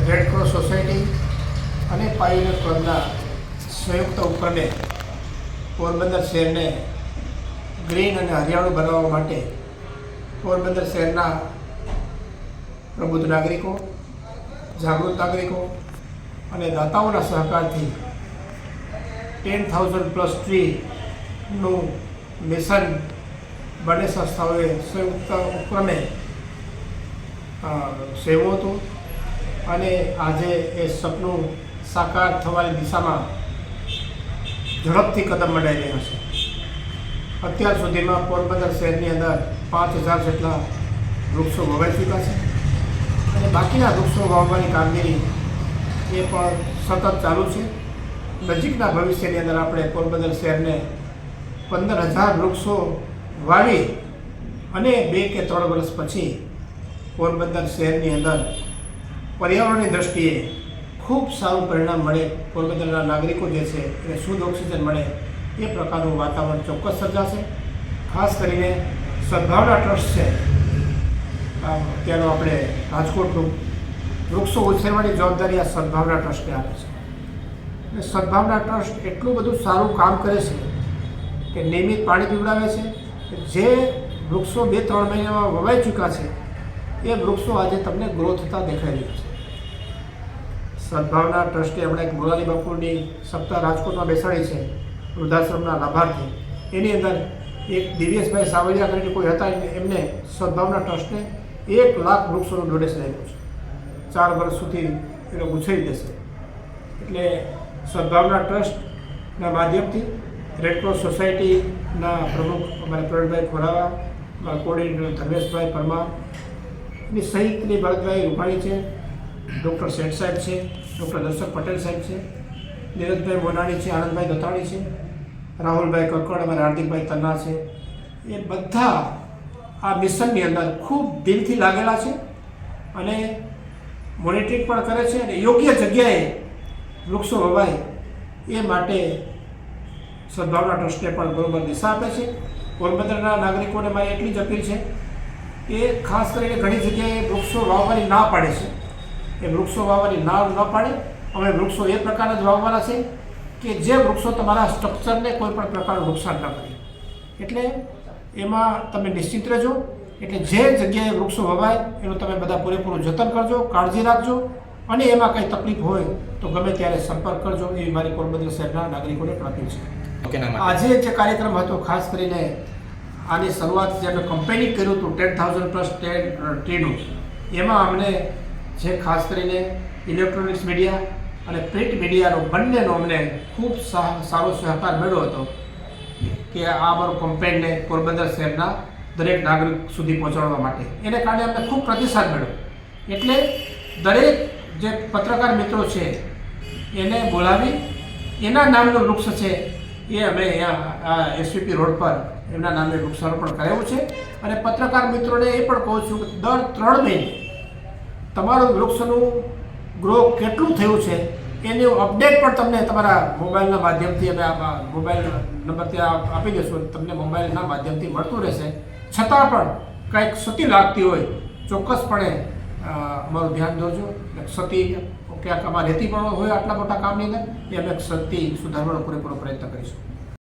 Red Cross society અને pioneer ક્લબના સંયુક્ત ઉપક્રમે પોરબંદર શહેરને ગ્રીન અને હરિયાળું બનાવવા માટે પોરબંદર શહેરના પ્રબુદ્ધ નાગરિકો, જાગૃત નાગરિકો અને દાતાઓના સહકારથી 10,000+ ટ્રીનું મિશન બંને સંસ્થાઓએ સંયુક્ત ઉપક્રમે સેવ્યું હતું અને આજે એ સપનું સાકાર થવાની દિશામાં ઝડપથી કદમ મંડાઈ રહ્યા છે. અત્યાર સુધીમાં પોરબંદર શહેરની અંદર 5,000 જેટલા વૃક્ષો વવાઈ ચૂક્યા છે અને બાકીના વૃક્ષો વાવવાની કામગીરી એ પણ સતત ચાલુ છે. નજીકના ભવિષ્યની અંદર આપણે પોરબંદર શહેરને 15,000 વૃક્ષો વાવી અને 2 કે 3 વર્ષ પછી પોરબંદર શહેરની અંદર પર્યાવરણની દૃષ્ટિએ ખૂબ સારું પરિણામ મળે, પોરબંદરના નાગરિકો જે છે એને શુદ્ધ ઓક્સિજન મળે એ પ્રકારનું વાતાવરણ ચોક્કસ સર્જાશે. ખાસ કરીને સદભાવના ટ્રસ્ટ છે ત્યાંનું આપણે રાજકોટનું, વૃક્ષો ઉછેરવાની જવાબદારી આ સદભાવના ટ્રસ્ટને આપે છે. અને સદભાવના ટ્રસ્ટ એટલું બધું સારું કામ કરે છે કે નિયમિત પાણી પીવડાવે છે. જે વૃક્ષો 2-3 મહિનામાં વવાઈ ચૂક્યા છે એ વૃક્ષો આજે તમને ગ્રો થતા દેખાઈ રહ્યા છે. સદભાવના ટ્રસ્ટે હમણાં એક મોરારી બાપુની સપ્તાહ રાજકોટમાં બેસાડી છે વૃદ્ધાશ્રમના લાભાર્થી. એની અંદર એક દિવ્યેશભાઈ સાવલિયા કરીને કોઈ હતા, એમને સદભાવના ટ્રસ્ટને 1 લાખ વૃક્ષોનું ડોનેશન આપ્યું છે. 4 વર્ષ સુધી એ લોકો ઉછેરી દેશે. એટલે સદભાવના ટ્રસ્ટના માધ્યમથી રેડક્રોસ સોસાયટીના પ્રમુખ અમારે પ્રવીણભાઈ ખોરાવા, કોર્ડિનેટર ધર્મેશભાઈ પરમાર ની સહિતની ભરતભાઈ રૂપાણી છે, ડૉક્ટર શેઠ સાહેબ છે, ડૉક્ટર દર્શક પટેલ સાહેબ છે, નીરજભાઈ મોનાણી છે, આનંદભાઈ દત્તાણી છે, રાહુલભાઈ કક્કડ, અમારે હાર્દિકભાઈ તન્ના છે. એ બધા આ મિશનની અંદર ખૂબ દિલથી લાગેલા છે અને મોનિટરિંગ પણ કરે છે અને યોગ્ય જગ્યાએ વૃક્ષો વવાય એ માટે સદભાવના ટ્રસ્ટને પણ બરોબર દિશા આપે છે. પોરબંદરના નાગરિકોને મારી એટલી જ અપીલ છે કે ખાસ કરીને ઘણી જગ્યાએ વૃક્ષો વાવવાની ના પાડે છે. એ વૃક્ષો વાવવાની ના ન પાડે. અમે વૃક્ષો એ પ્રકારના જ વાવવાના છે કે જે વૃક્ષો તમારા સ્ટ્રક્ચરને કોઈ પણ પ્રકારનું નુકસાન ન કરે. એટલે એમાં તમે નિશ્ચિત રહેજો. એટલે જે જગ્યાએ વૃક્ષો વવાય એનું તમે બધા પૂરેપૂરું જતન કરજો, કાળજી રાખજો અને એમાં કંઈ તકલીફ હોય તો ગમે ત્યારે સંપર્ક કરજો. એવી મારી પોરબંદર શહેરના નાગરિકોને પણ અપીલ છે. આજે જે કાર્યક્રમ હતો, ખાસ કરીને આની શરૂઆત જે અમે કમ્પેનિંગ કર્યું હતું 10,000+ ટ્રીનું, એમાં અમને જે ખાસ કરીને ઇલેક્ટ્રોનિક્સ મીડિયા અને પ્રિન્ટ મીડિયાનો બંનેનો અમને ખૂબ સારો સહકાર મળ્યો હતો કે આ અમારું કમ્પેનને પોરબંદર શહેરના દરેક નાગરિક સુધી પહોંચાડવા માટે. એને કારણે અમને ખૂબ પ્રતિસાદ મળ્યો. એટલે દરેક જે પત્રકાર મિત્રો છે એને બોલાવી એના નામનું વૃક્ષ છે એ અમે અહીંયા SVP રોડ પર એમના નામે વૃક્ષારોપણ કરાવ્યું છે. અને પત્રકાર મિત્રોને એ પણ કહું છું કે દર 3 મહિને તમારું વૃક્ષનું ગ્રો કેટલું થયું છે એની અપડેટ પણ તમને તમારા મોબાઈલના માધ્યમથી અમે આ મોબાઈલ નંબર ત્યાં આપી દઈશું. તમને મોબાઈલના માધ્યમથી મળતું રહેશે. છતાં પણ કંઈક ક્ષતિ લાગતી હોય ચોક્કસપણે અમારું ધ્યાન દોરજો. ક્ષતિ ક્યાંક આમાં રહેતી પણ હોય આટલા મોટા કામની અંદર, એ અમે ક્ષતિ સુધારવાનો પૂરેપૂરો પ્રયત્ન કરીશું.